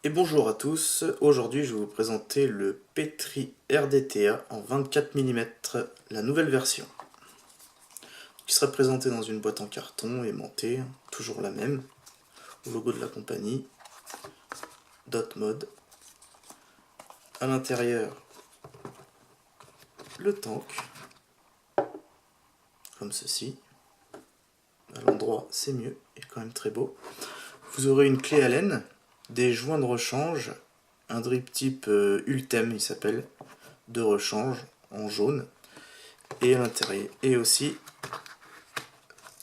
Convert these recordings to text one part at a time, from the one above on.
Et bonjour à tous, aujourd'hui je vais vous présenter le Petri RDTA en 24 mm, la nouvelle version, qui sera présentée dans une boîte en carton aimantée, toujours la même, au logo de la compagnie, Dot-Mod. À l'intérieur, le tank, comme ceci. À l'endroit c'est mieux, et quand même très beau. Vous aurez une clé Allen, des joints de rechange, un drip type Ultem il s'appelle, de rechange en jaune, et à l'intérieur, et aussi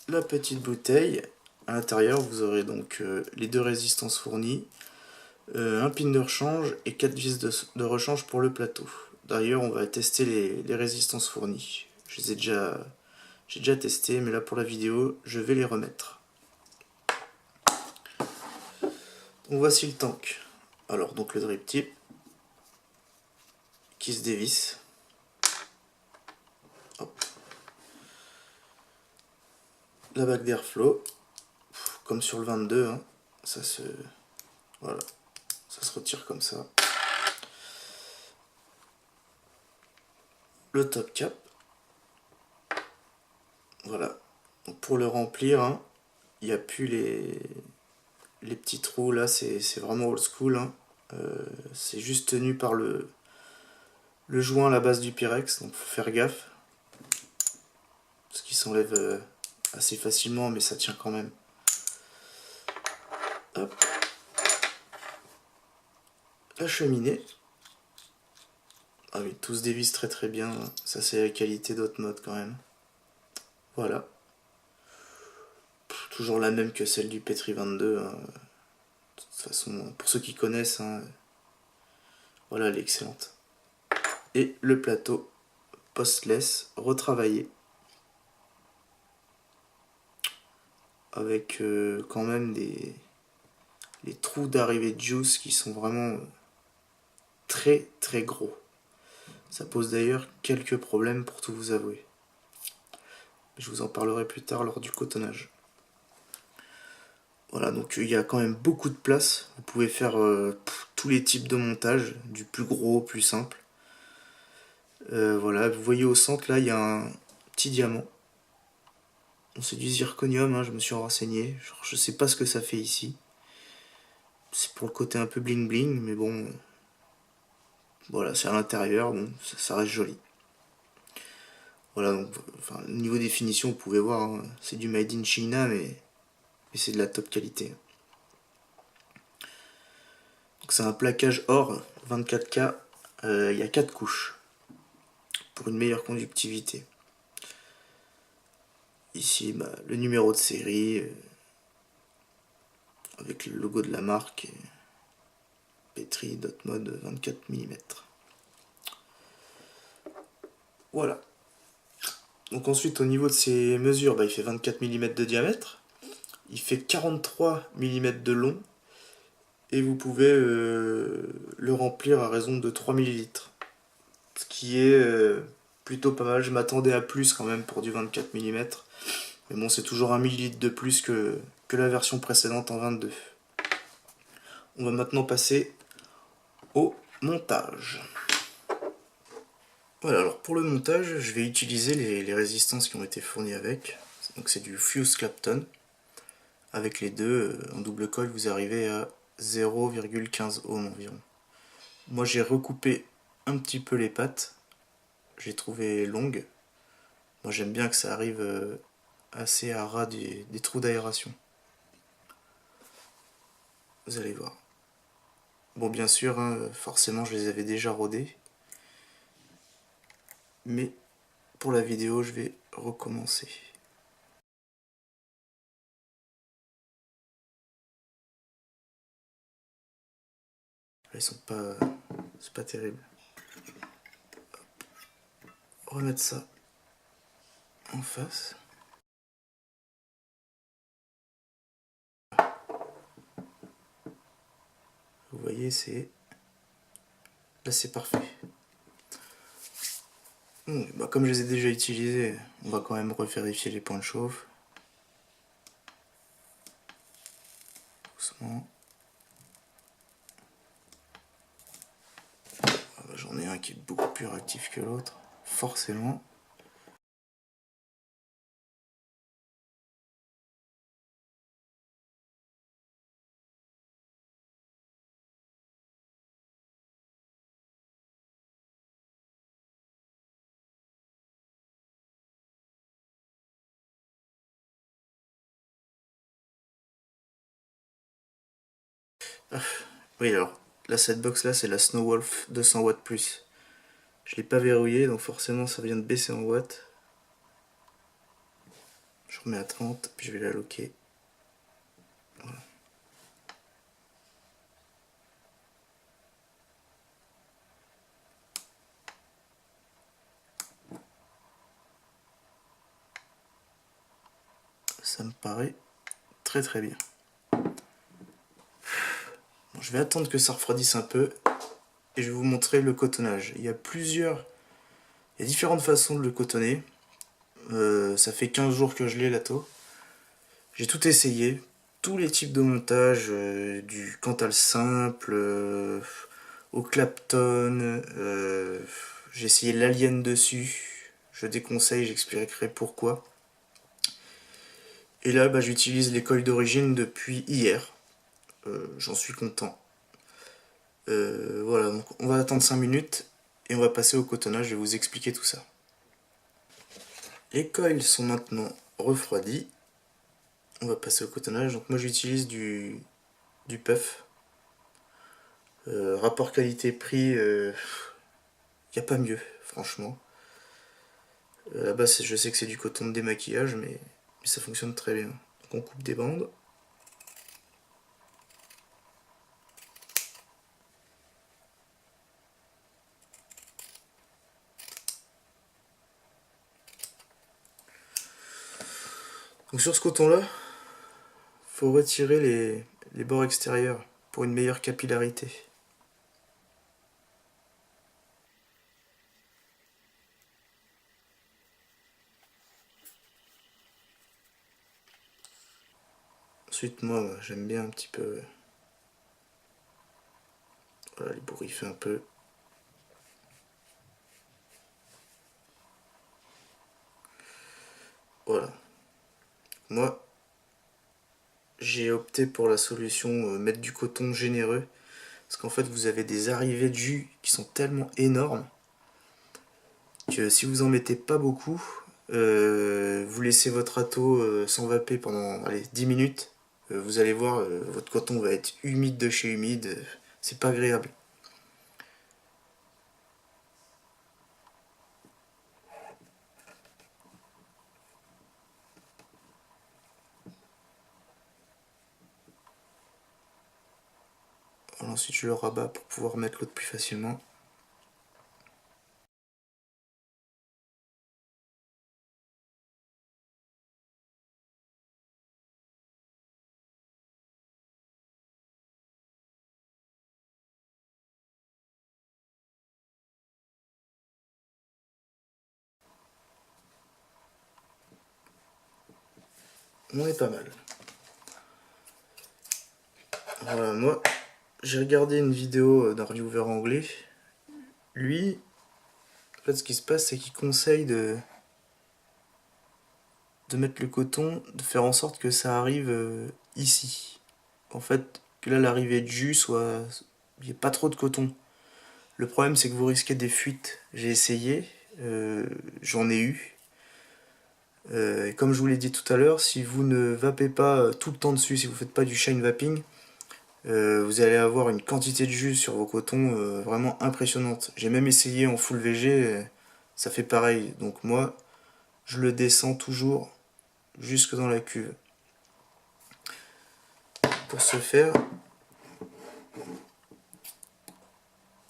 la petite bouteille. À l'intérieur vous aurez donc les deux résistances fournies, un pin de rechange et 4 vis de rechange pour le plateau. D'ailleurs on va tester les résistances fournies. J'ai déjà testé, mais là pour la vidéo je vais les remettre. Donc voici le tank. Alors donc le drip tip qui se dévisse. Hop. La bague d'airflow, comme sur le 22, hein, voilà, ça se retire comme ça. Le top cap, voilà. Donc pour le remplir, hein, il n'y a plus les petits trous là, c'est vraiment old school. Hein. C'est juste tenu par le joint à la base du Pyrex, donc faut faire gaffe. Parce qu'il s'enlève assez facilement, mais ça tient quand même. Hop. La cheminée. Ah oui, tout se dévisse très très bien. Ça c'est la qualité Dot-Mod quand même. Voilà. Toujours la même que celle du Petri 22. Hein. De toute façon, pour ceux qui connaissent, hein, voilà, elle est excellente. Et le plateau postless retravaillé. Avec quand même les trous d'arrivée de juice qui sont vraiment très très gros. Ça pose d'ailleurs quelques problèmes pour tout vous avouer. Je vous en parlerai plus tard lors du cotonnage. Voilà, donc il y a quand même beaucoup de place. Vous pouvez faire tous les types de montage, du plus gros au plus simple. Voilà, vous voyez au centre là, il y a un petit diamant. C'est du zirconium, hein, je me suis renseigné. Je sais pas ce que ça fait ici. C'est pour le côté un peu bling bling, mais bon, voilà, c'est à l'intérieur, bon, ça reste joli. Voilà, donc, enfin, niveau définition, vous pouvez voir, hein, c'est du made in China, mais c'est de la top qualité. Donc c'est un plaquage or 24K, il y a 4 couches pour une meilleure conductivité. Ici, bah, le numéro de série avec le logo de la marque Petri Dot-Mod 24 mm. Voilà. Donc ensuite, au niveau de ses mesures, bah, il fait 24 mm de diamètre, il fait 43 mm de long, et vous pouvez le remplir à raison de 3 ml. Ce qui est plutôt pas mal. Je m'attendais à plus quand même pour du 24 mm. Mais bon, c'est toujours 1 ml de plus que la version précédente en 22. On va maintenant passer au montage. Voilà, alors pour le montage, je vais utiliser les résistances qui ont été fournies avec. Donc c'est du Fuse Clapton. Avec les deux, en double colle, vous arrivez à 0,15 ohm environ. Moi j'ai recoupé un petit peu les pattes. J'ai trouvé longues. Moi j'aime bien que ça arrive assez à ras des trous d'aération. Vous allez voir. Bon, bien sûr, hein, forcément je les avais déjà rodés. Mais pour la vidéo, je vais recommencer. Ils sont pas... c'est pas terrible. Remettre ça en face. Vous voyez, c'est... là c'est parfait. Bah, comme je les ai déjà utilisés, on va quand même revérifier les points de chauffe. Doucement. J'en ai un qui est beaucoup plus réactif que l'autre, forcément. Ah, oui, alors, cette box là, c'est la Snowwolf 200 watts plus. Je l'ai pas verrouillé, donc forcément ça vient de baisser en watts. Je remets à 30, puis je vais la loquer. Voilà. Ça me paraît très très bien. Bon, je vais attendre que ça refroidisse un peu et je vais vous montrer le cotonnage. Il y a différentes façons de le cotonner. Ça fait 15 jours que je l'ai, la taux. J'ai tout essayé, tous les types de montage, du Cantal simple, au Clapton, j'ai essayé l'Alien dessus, je déconseille, j'expliquerai pourquoi. Et là, j'utilise les coils d'origine depuis hier, j'en suis content. Voilà, donc on va attendre 5 minutes et on va passer au cotonnage, je vais vous expliquer tout ça. Les coils sont maintenant refroidis, on va passer au cotonnage. Donc moi j'utilise du puff. Rapport qualité-prix, il n'y a pas mieux, franchement. Là-bas, je sais que c'est du coton de démaquillage, mais ça fonctionne très bien. Donc on coupe des bandes. Donc sur ce coton-là, faut retirer les bords extérieurs pour une meilleure capillarité. Ensuite, moi, j'aime bien un petit peu, voilà, les bourriffer un peu. Voilà. Moi, j'ai opté pour la solution mettre du coton généreux, parce qu'en fait, vous avez des arrivées de jus qui sont tellement énormes que si vous en mettez pas beaucoup, vous laissez votre râteau s'envaper pendant 10 minutes, vous allez voir, votre coton va être humide de chez humide, c'est pas agréable. Alors ensuite je le rabats pour pouvoir mettre l'autre plus facilement. On est pas mal. Voilà, moi j'ai regardé une vidéo d'un reviewer anglais. Lui, en fait ce qui se passe c'est qu'il conseille de mettre le coton, de faire en sorte que ça arrive ici. En fait, que là l'arrivée de jus soit... il n'y ait pas trop de coton. Le problème c'est que vous risquez des fuites. J'ai essayé, j'en ai eu. Et comme je vous l'ai dit tout à l'heure, si vous ne vapez pas tout le temps dessus, si vous ne faites pas du shine vaping, vous allez avoir une quantité de jus sur vos cotons vraiment impressionnante. J'ai même essayé en full VG, ça fait pareil. Donc moi, je le descends toujours jusque dans la cuve. Pour ce faire,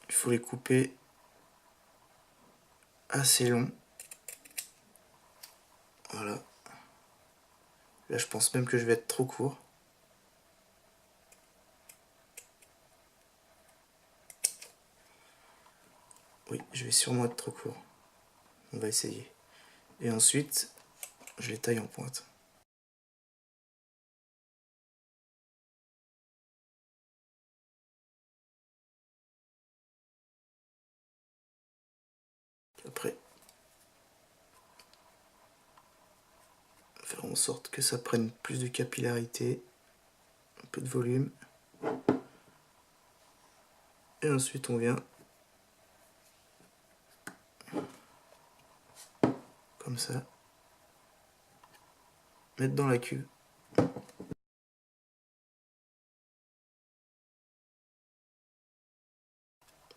il faut les couper assez long. Voilà. Là, je pense même que je vais être trop court. Oui, je vais sûrement être trop court. On va essayer. Et ensuite, je les taille en pointe. Après, faire en sorte que ça prenne plus de capillarité, un peu de volume. Et ensuite on vient comme ça, mettre dans la cuve.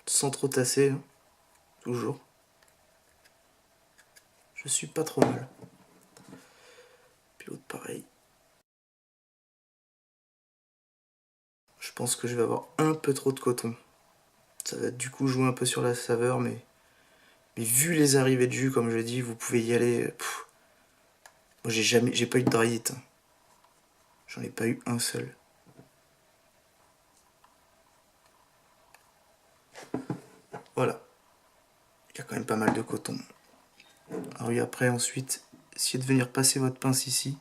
Sans trop tasser, hein, toujours. Je suis pas trop mal. Puis l'autre pareil. Je pense que je vais avoir un peu trop de coton. Ça va du coup jouer un peu sur la saveur, mais vu les arrivées de jus, comme je dis, vous pouvez y aller. Moi j'ai pas eu de dry heat. J'en ai pas eu un seul. Voilà. Il y a quand même pas mal de coton. Alors oui, après ensuite, essayez de venir passer votre pince ici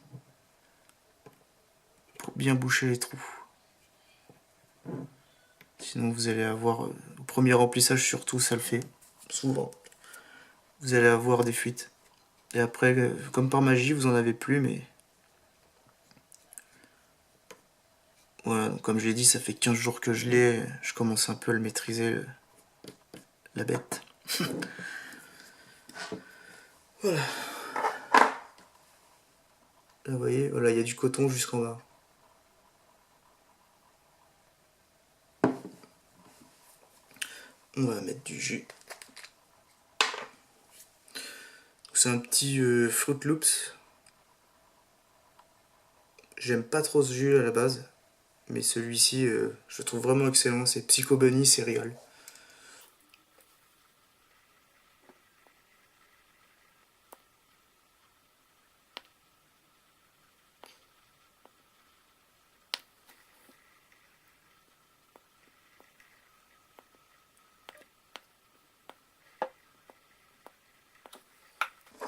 pour bien boucher les trous. Sinon vous allez avoir, au premier remplissage surtout, ça le fait souvent. Vous allez avoir des fuites. Et après, comme par magie, vous en avez plus, mais... Voilà, donc comme je l'ai dit, ça fait 15 jours que je l'ai, je commence un peu à le maîtriser, la bête. Voilà. Là, vous voyez, voilà, il y a du coton jusqu'en bas. On va mettre du jus. C'est un petit Fruit Loops. J'aime pas trop ce jus à la base, mais celui-ci, je le trouve vraiment excellent. C'est Psycho Bunny, c'est régal.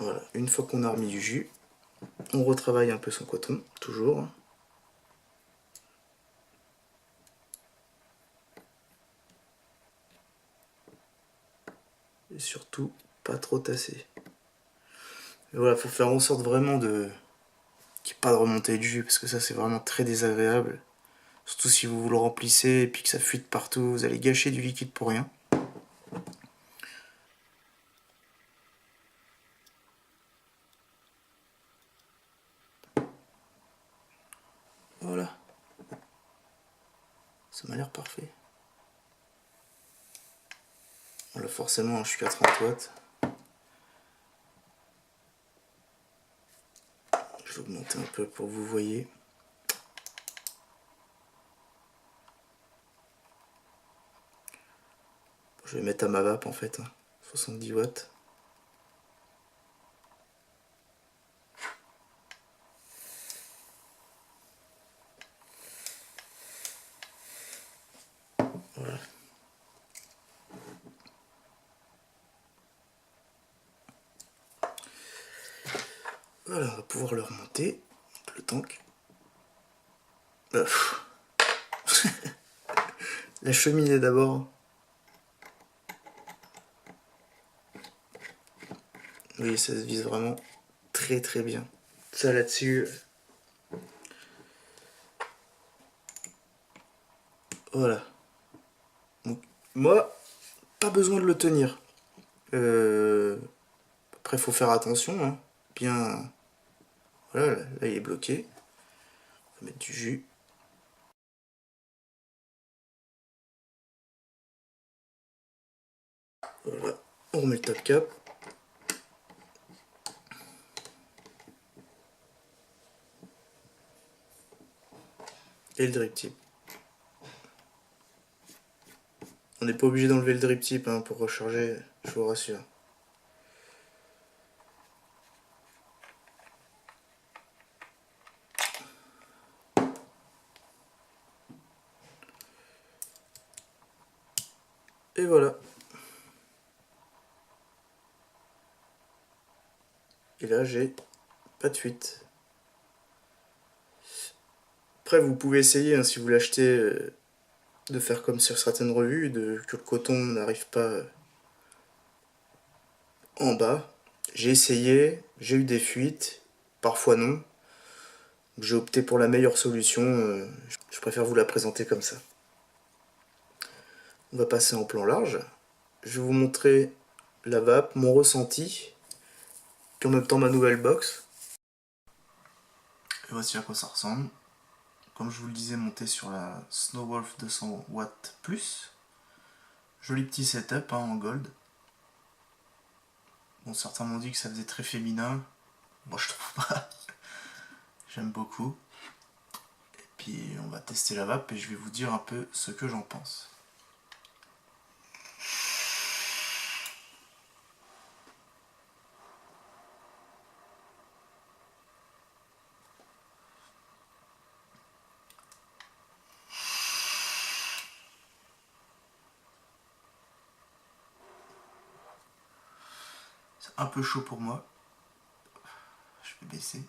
Voilà, une fois qu'on a remis du jus, on retravaille un peu son coton, toujours. Et surtout, pas trop tasser. Et voilà, faut faire en sorte vraiment de qu'il n'y ait pas de remontée de jus, parce que ça c'est vraiment très désagréable. Surtout si vous le remplissez et puis que ça fuite partout, vous allez gâcher du liquide pour rien. Voilà. Ça m'a l'air parfait. Voilà, forcément, je suis à 30 watts. Je vais augmenter un peu pour que vous voyez. Je vais mettre à ma vape en fait, 70 watts. Voilà. Voilà, on va pouvoir le remonter. Le tank. La cheminée d'abord. Oui, ça se vise vraiment très très bien. Ça là-dessus. Voilà. Donc, moi, pas besoin de le tenir. Après, faut faire attention. Hein. Bien. Voilà, là il est bloqué. On va mettre du jus. Voilà. On remet le top cap. Et le drip tip. On n'est pas obligé d'enlever le drip tip hein, pour recharger, je vous rassure. Et voilà. Et là j'ai pas de fuite. Après vous pouvez essayer hein, si vous l'achetez de faire comme sur certaines revues, que le coton n'arrive pas en bas. J'ai essayé, j'ai eu des fuites, parfois non. J'ai opté pour la meilleure solution, je préfère vous la présenter comme ça. On va passer en plan large. Je vais vous montrer la vape, mon ressenti, puis en même temps ma nouvelle box. Et voici à quoi ça ressemble. Comme je vous le disais, monté sur la Snowwolf 200W+. Joli petit setup en gold. Bon, certains m'ont dit que ça faisait très féminin. Moi je trouve pas. J'aime beaucoup. Et puis on va tester la vape et je vais vous dire un peu ce que j'en pense. C'est un peu chaud pour moi. Je vais baisser.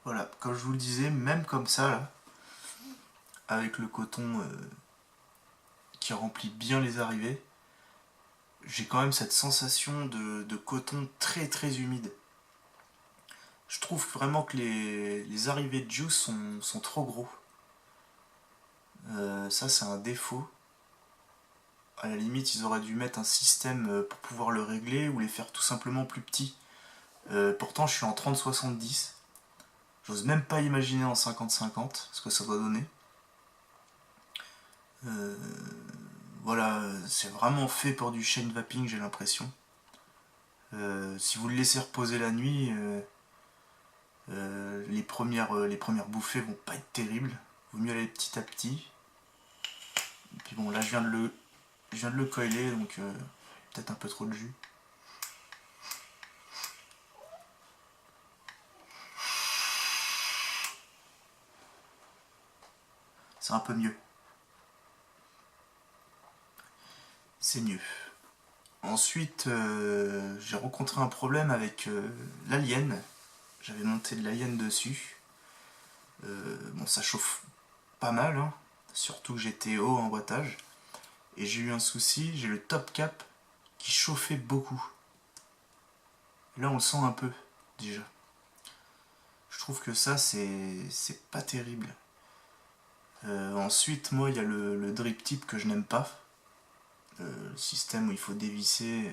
Voilà, comme je vous le disais, même comme ça, là, avec le coton qui remplit bien les arrivées, j'ai quand même cette sensation de coton très très humide. Je trouve vraiment que les arrivées de juice sont trop gros. Ça c'est un défaut. À la limite ils auraient dû mettre un système pour pouvoir le régler ou les faire tout simplement plus petits. Pourtant je suis en 30-70. J'ose même pas imaginer en 50-50 ce que ça doit donner. Voilà, c'est vraiment fait pour du chain vaping, j'ai l'impression. Si vous le laissez reposer la nuit, les premières bouffées vont pas être terribles. Vaut mieux aller petit à petit. Et puis bon, là je viens de le coiler, donc peut-être un peu trop de jus. C'est un peu mieux. C'est mieux. Ensuite, j'ai rencontré un problème avec l'alien. J'avais monté de l'alien dessus. Bon, ça chauffe pas mal, hein. Surtout que j'étais haut en wattage. Et j'ai eu un souci, j'ai le top cap qui chauffait beaucoup. Et là, on le sent un peu, déjà. Je trouve que ça, c'est pas terrible. Ensuite, moi, il y a le drip tip que je n'aime pas. Le système où il faut dévisser, il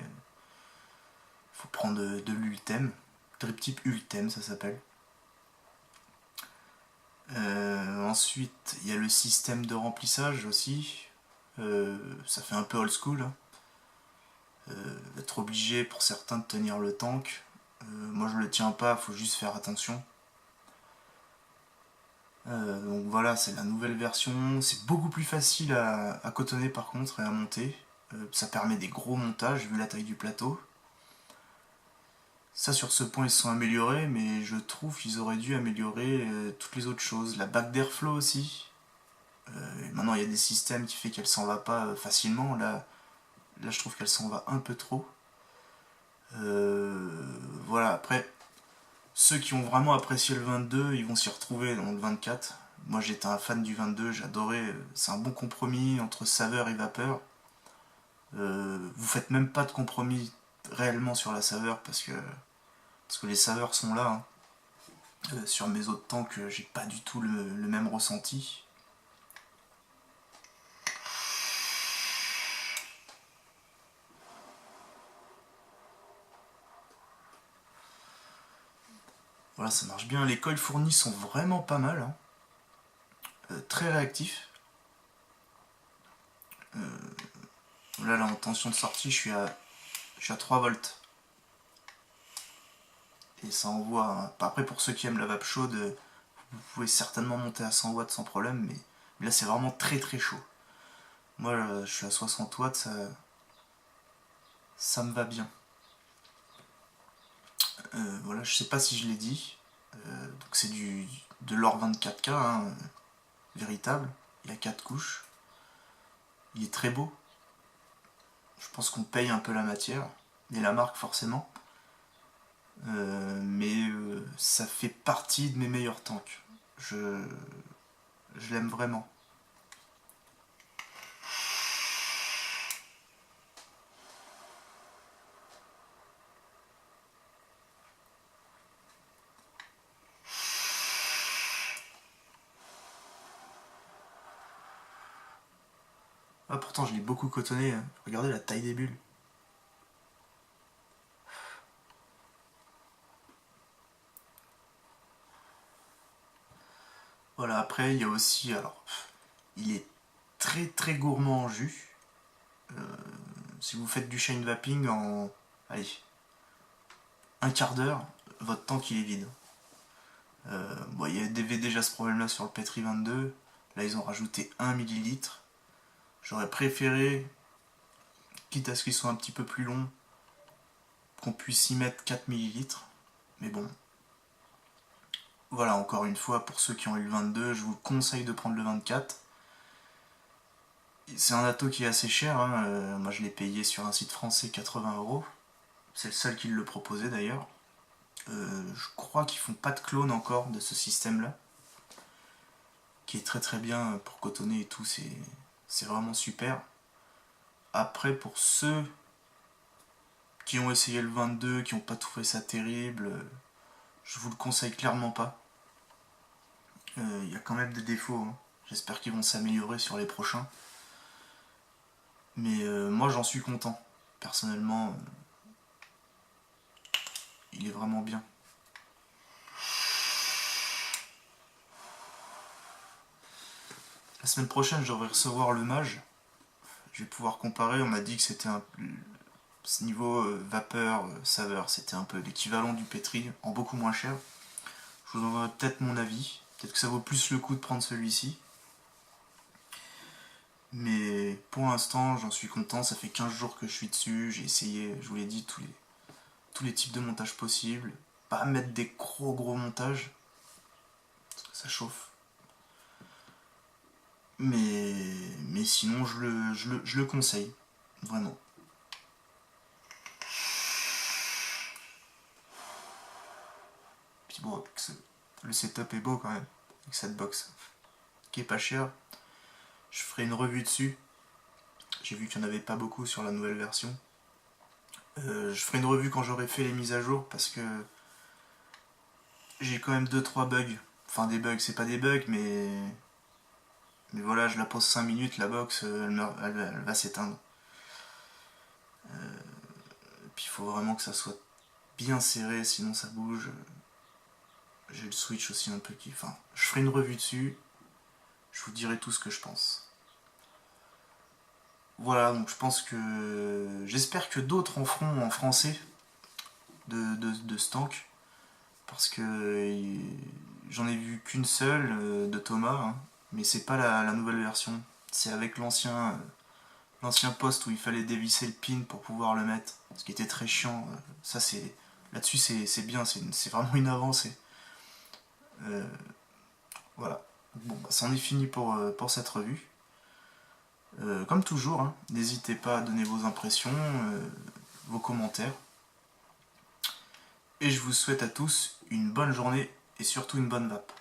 faut prendre de l'ultem. Drip tip ultem, ça s'appelle. Ensuite, il y a le système de remplissage aussi. Ça fait un peu old school. Hein. Être obligé pour certains de tenir le tank. Moi, je le tiens pas, faut juste faire attention. Donc voilà, c'est la nouvelle version. C'est beaucoup plus facile à cotonner par contre et à monter. Ça permet des gros montages vu la taille du plateau. Ça, sur ce point, ils se sont améliorés, mais je trouve qu'ils auraient dû améliorer toutes les autres choses. La bague d'airflow aussi. Maintenant, il y a des systèmes qui fait qu'elle s'en va pas facilement. Là, je trouve qu'elle s'en va un peu trop. Voilà, après, ceux qui ont vraiment apprécié le 22, ils vont s'y retrouver dans le 24. Moi, j'étais un fan du 22, j'adorais. C'est un bon compromis entre saveur et vapeur. Vous faites même pas de compromis réellement sur la saveur parce que les saveurs sont là. Hein. Sur mes autres tanks, j'ai pas du tout le même ressenti. Voilà, ça marche bien. Les coils fournis sont vraiment pas mal. Hein. Très réactifs. Là, en tension de sortie, je suis à 3 volts. Et ça envoie. Hein. Après, pour ceux qui aiment la vape chaude, vous pouvez certainement monter à 100 watts sans problème, mais là, c'est vraiment très très chaud. Moi, je suis à 60 watts, ça me va bien. Voilà, je sais pas si je l'ai dit. Donc c'est de l'or 24K, hein, véritable. Il y a 4 couches. Il est très beau. Je pense qu'on paye un peu la matière. Et la marque forcément. mais ça fait partie de mes meilleurs tanks. Je l'aime vraiment. Ah, pourtant je l'ai beaucoup cotonné, hein. Regardez la taille des bulles. Voilà, après il y a aussi, alors, il est très très gourmand en jus. Si vous faites du chain vaping en, allez, un quart d'heure, votre tank il est vide. Bon, il y avait déjà ce problème là sur le Petri 22, là ils ont rajouté 1 millilitre. J'aurais préféré, quitte à ce qu'ils soient un petit peu plus longs, qu'on puisse y mettre 4 millilitres. Mais bon, voilà, encore une fois, pour ceux qui ont eu le 22, je vous conseille de prendre le 24. C'est un ato qui est assez cher, hein. Moi je l'ai payé sur un site français 80€. C'est le seul qui le proposait d'ailleurs. Je crois qu'ils font pas de clone encore de ce système là, qui est très très bien pour cotonner et tout, c'est vraiment super. Après, pour ceux qui ont essayé le 22, qui n'ont pas trouvé ça terrible, je vous le conseille clairement pas. Il y a quand même des défauts, hein. J'espère qu'ils vont s'améliorer sur les prochains. Mais moi j'en suis content. Personnellement, il est vraiment bien. La semaine prochaine, je devrais recevoir le mage. Je vais pouvoir comparer. On m'a dit que c'était un ce niveau vapeur, saveur, c'était un peu l'équivalent du Petri, en beaucoup moins cher. Je vous enverrai peut-être mon avis. Peut-être que ça vaut plus le coup de prendre celui-ci. Mais pour l'instant, j'en suis content. Ça fait 15 jours que je suis dessus. J'ai essayé, je vous l'ai dit, tous les types de montages possibles. Pas mettre des gros montages, parce que ça chauffe. Mais sinon, je le conseille. Vraiment. Puis bon, le setup est beau quand même, avec cette box, qui est pas chère. Je ferai une revue dessus. J'ai vu qu'il n'y en avait pas beaucoup sur la nouvelle version. Je ferai une revue quand j'aurai fait les mises à jour, parce que j'ai quand même 2-3 bugs. Enfin, des bugs, c'est pas des bugs, mais voilà, je la pose 5 minutes, la box, elle va s'éteindre. Puis il faut vraiment que ça soit bien serré, sinon ça bouge. J'ai le switch aussi un peu qui... Enfin, je ferai une revue dessus. Je vous dirai tout ce que je pense. Voilà, donc je pense que... J'espère que d'autres en feront en français de ce tank. Parce que j'en ai vu qu'une seule de Thomas, hein, mais c'est pas la nouvelle version. C'est avec l'ancien poste où il fallait dévisser le pin pour pouvoir le mettre, ce qui était très chiant. Ça, c'est là-dessus, c'est bien, c'est vraiment une avancée. Voilà. Bon, bah, c'en est fini pour cette revue. Comme toujours, hein, n'hésitez pas à donner vos impressions, vos commentaires. Et je vous souhaite à tous une bonne journée et surtout une bonne vape.